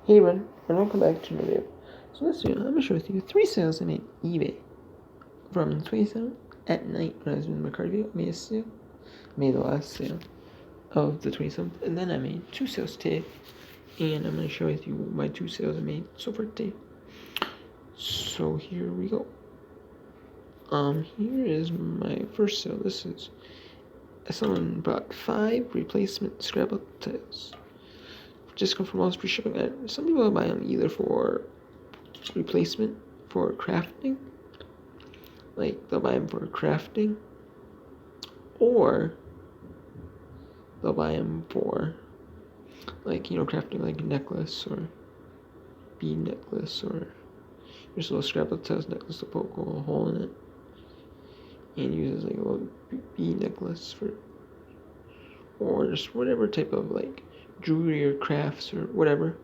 Hey everyone, and welcome back to another video. So this video, I'm going to share with you 3 sales I made on eBay. From 27 at night when I was doing my card video, I made a sale. I made the last sale of the 27th, and then I made 2 sales today. And I'm going to share with you my 2 sales I made so far today. So here we go. Here is my first sale. This is, someone bought 5 replacement Scrabble tiles. Just come from all free shipping. Some people buy them either for replacement for crafting, like they'll buy them for crafting, or they'll buy them for crafting like a necklace or bead necklace, or just a little Scrabble tiles necklace to poke a hole in it and use as like a little bead necklace for, or just whatever type of like jewelry or crafts or whatever,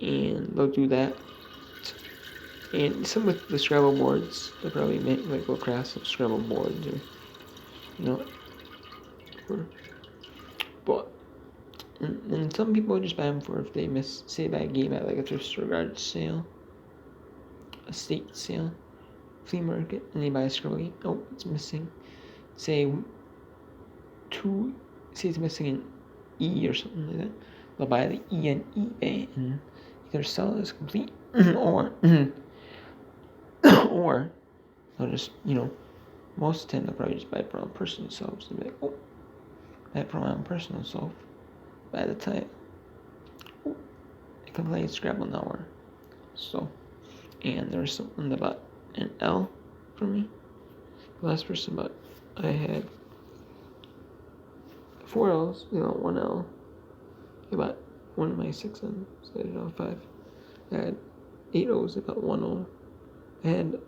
and they'll do that. And some with the Scrabble boards, they'll probably make like little crafts of Scrabble boards, but and some people just buy them for if they say buy a game at like a thrift store garage sale, estate sale, flea market, and they buy a Scrabble game. Oh, it's missing. Say it's missing an E or something like that. They'll buy the E on eBay and either sell it as complete or or they'll just, most of the time they'll probably just buy it for their own personal selves. They'll be like, oh, buy it for my own personal self. By the time, oh, I can play Scrabble now. So, and there was something about an L for me. The last person bought, I had 4 L's, 1 L. I bought one of my 6 N's, so I had 5. I had 8 O's, I bought 1 O. I had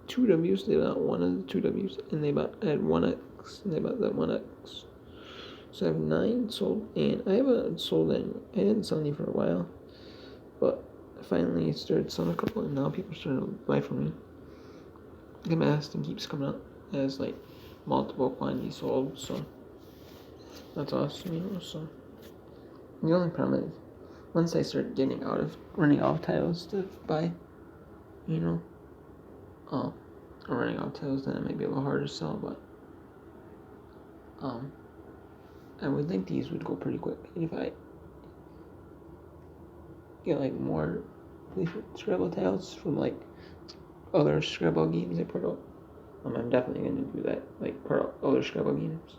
2 W's, they bought one of the 2 W's, and I had 1 X, and they bought that 1 X. So I have 9 sold, and I haven't sold any. I hadn't sold any for a while, but I finally started selling a couple, and now people are starting to buy from me. The mask thing keeps coming up as like multiple quantities sold, so that's awesome, So the only problem is once I start running out of tiles to buy, running out of tiles, then it might be a little harder to sell, but I would think these would go pretty quick. And if I get like more Scrabble tiles from like other Scrabble games I put out, I'm definitely going to do that. Like put out other Scrabble games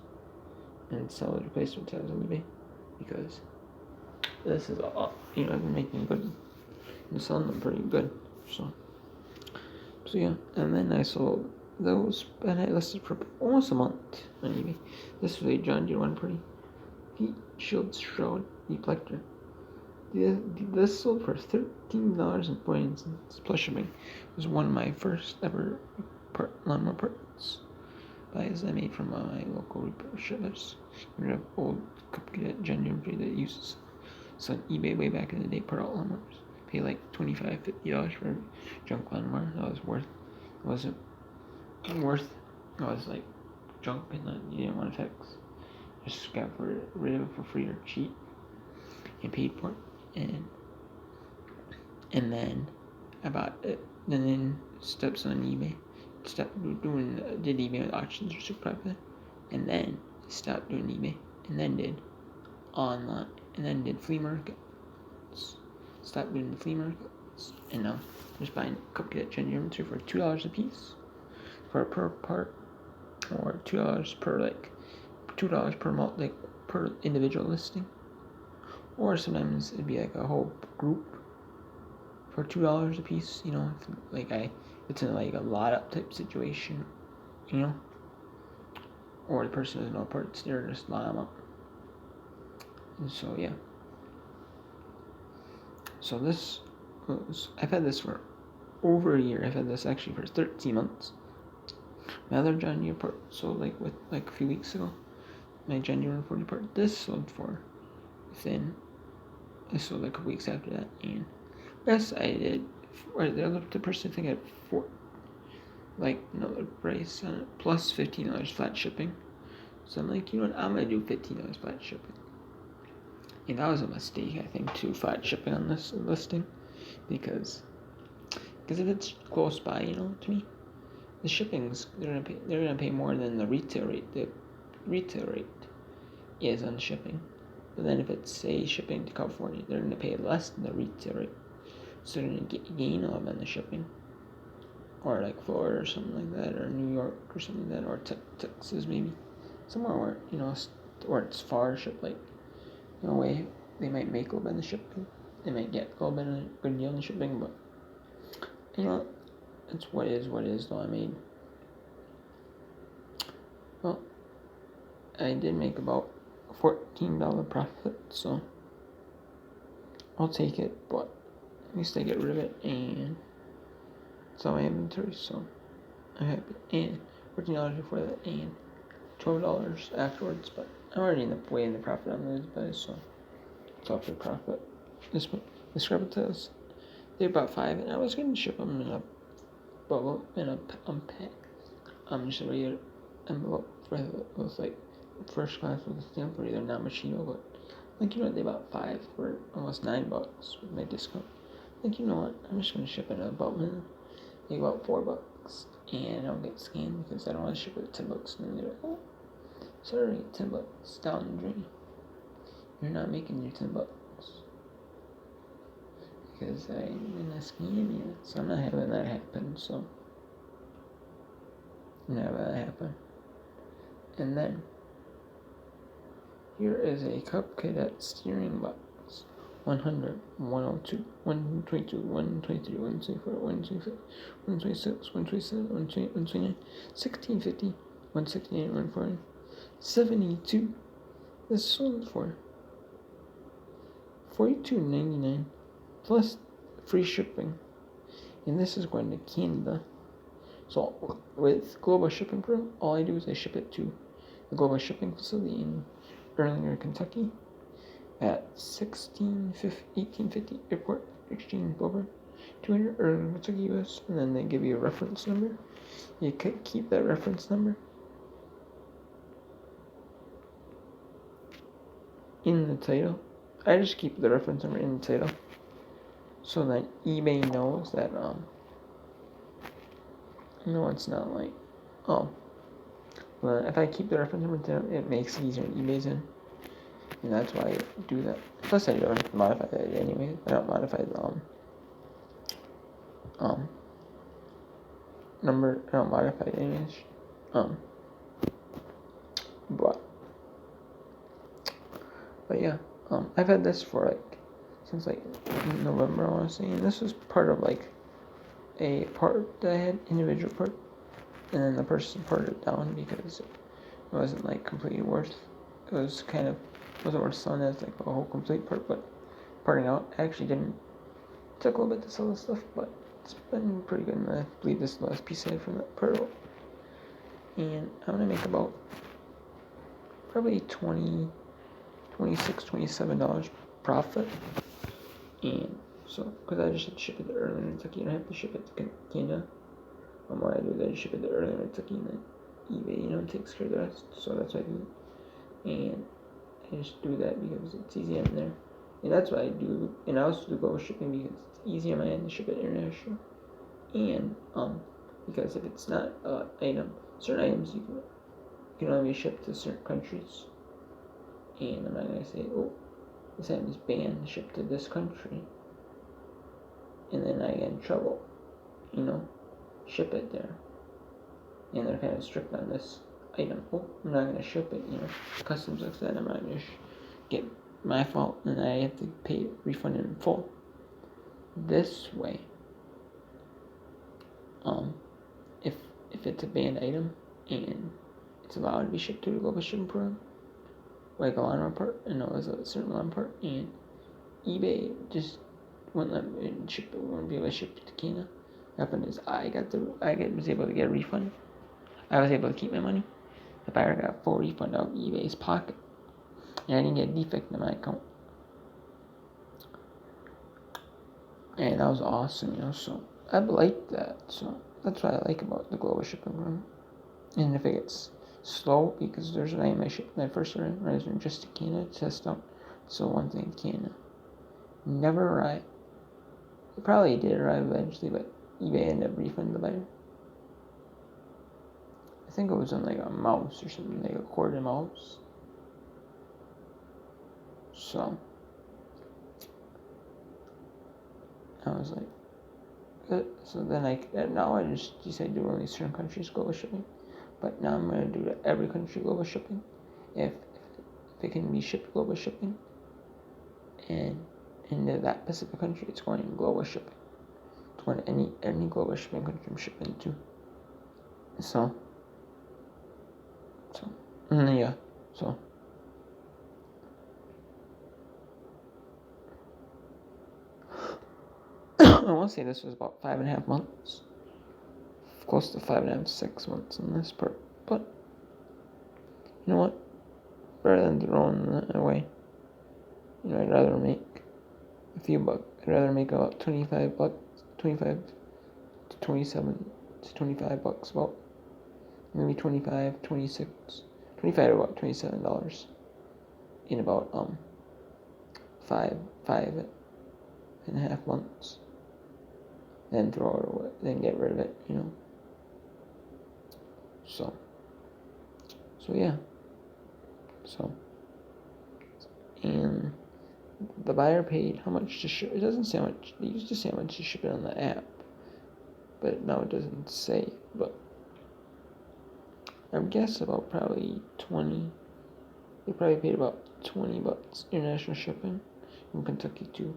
and sell the replacement tiles on eBay, because this is all, I've been making good and selling them pretty good. So yeah, and then I sold those, and I listed for almost a month on eBay. This was a John Deere one, pretty heat shield shroud deflector. This sold for $13.49 plus shipping. It was one of my first ever lawnmower parts buys I made from my local repair shop. We have old Cupcake John Deere that uses on eBay way back in the day, part out lawnmowers. Pay like $25, $50 for a junk lawnmower. That was worth. It wasn't worth. It was like junk, and then you didn't want to fix. Just got rid of it for free or cheap, and paid for it. And then I bought it. And then steps on eBay. Did eBay auctions were super popular, and then stopped doing eBay, and then did online, and then did flea markets. Stopped doing the flea markets, and now I'm just buying Cupcake John Deere for $2 a piece per part, or $2 per individual listing, or sometimes it'd be like a whole group for $2 a piece. If it's in like a lot up type situation, or the person has no parts, they're just lot them up. And so yeah. So I've had this for over a year. I've had this actually for 13 months. My other John Deere part sold a few weeks ago. My John Deere 140 part. This sold I sold a couple weeks after that, and yes, I did. The person I think had another price on it, plus $15 flat shipping. So I'm like, I'm gonna do $15 flat shipping. And that was a mistake, I think, to flat shipping on this listing, because if it's close by, to me, the shipping's they're gonna pay more than the retail rate. The retail rate is on shipping, but then if it's say shipping to California, they're gonna pay less than the retail rate, so they're gonna gain a lot on the shipping. Or like Florida or something like that, or New York or something like that, or Texas maybe, somewhere where where it's far shipped, like way they might make a little bit in the shipping, they might get a little bit of a good deal in the shipping, but it's what is though. I mean, well, I did make about $14 profit, so I'll take it, but at least I get rid of it, and it's all my inventory, so I'm happy. And $14 before that, and $12 afterwards, but I'm already way in the profit on those guys, so it's all for profit. The scrubber tails, they're about $5, and I was gonna ship them in a bubble, in a pack. Just a regular envelope with like first class with a stamp, or either not Machino, but they're about $5 for almost $9 with my discount. You know what? I'm just gonna ship it in a bubble, like about $4, and I'll get scanned because I don't want to ship it at $10, and then they're like, oh, sorry, $10 down the drain. You're not making your $10 because I'm not scanning you, so I'm not having that happen. So I'm not having that happen. And then here is a Cub Cadet steering box. 100, 102, 122, 123, 124, 125, 126, 127, 128, 129, 1650, 168, 140, 72. This sold for $42.99 plus free shipping, and this is going to Canada. So with Global Shipping Program, all I do is I ship it to the Global Shipping facility in Erlanger, Kentucky, at 1850 Airport Exchange Boulevard, 200 Erlanger, Kentucky, US, and then they give you a reference number. You can keep that reference number in the title. I just keep the reference number in the title, so that eBay knows that it's not like, well, if I keep the reference number in, it makes it easier in eBay's end, and that's why I do that. Plus, I don't modify that anyway. I don't modify the number. I don't modify it anyways. But yeah, I've had this for since November, I want to say, and this was part of a part that I had, individual part, and then the person parted it down because it wasn't completely worth. It was wasn't worth selling as a whole complete part, but parting out actually didn't. It took a little bit to sell this stuff, but it's been pretty good. And I believe this is the last piece I had from that part, and I'm gonna make about probably $26, $27 profit, and so because I just had to ship it to Erlanger, Kentucky, and I have to ship it to Canada. What I do is I just ship it to Erlanger, Kentucky, and then eBay, takes care of the rest. So that's what I do, and I just do that because it's easy on there, and that's what I do. And I also do global shipping because it's easy on my end to ship it international, and because if it's not certain items you can only be shipped to certain countries, and I'm not gonna say, oh, this item is banned, shipped to this country, and then I get in trouble, ship it there, and they're kind of strict on this item. Oh, I'm not gonna ship it, customs looks at it, I'm not gonna get my fault, and I have to pay refund in full. This way, if it's a banned item and it's allowed to be shipped to the global shipping program, like a lawnmower part, and it was a certain lawnmower part, and eBay just wouldn't let me ship it, wouldn't be able to ship it to Canada. What happened is I was able to get a refund. I was able to keep my money. The buyer got full refund out of eBay's pocket, and I didn't get a defect in my account. And that was awesome, so I liked that. So that's what I like about the global shipping program. And if it gets slow, because there's an item I shipped when I first started, rather than just to Canada, to test out So one thing can never arrive. It probably did arrive eventually, but eBay ended up refunding the buyer. I think it was on like a mouse or something, like a corded mouse. So I was like, good. So then now I just decided to do only certain countries global shipping. But now I'm going to do every country global shipping. If it can be shipped global shipping. And into that specific country, it's going global shipping. It's going to any global shipping country I'm shipping to. So yeah. So I want to say this was about 5.5 months. Close to 5.5 to 6 months on this part. But you know what? Better than throwing that away. I'd rather make a few bucks. I'd rather make about 25 to 27 to 25 bucks, about maybe 25, 26, 25 to about $27 in about 5.5 months. Then throw it away, then get rid of it, So yeah. And the buyer paid how much to ship. It doesn't say how much. They used to say how much to ship it on the app, but now it doesn't say. But I would guess about probably 20. They probably paid about $20 international shipping from Kentucky to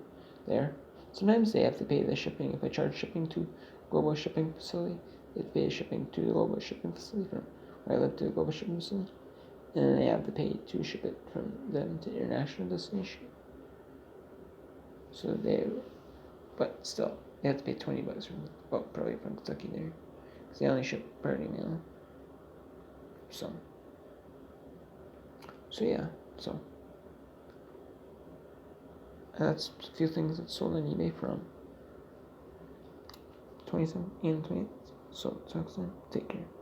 there. Sometimes they have to pay the shipping. If I charge shipping to global shipping facility, they pay shipping to the global shipping facility from where I live to the global shipping facility, and then they have to pay to ship it from them to international destination. But still, they have to pay $20 probably from Kentucky there, because they only ship priority mail. So yeah, that's a few things that sold on eBay from 27 and 28. So talk soon. Take care.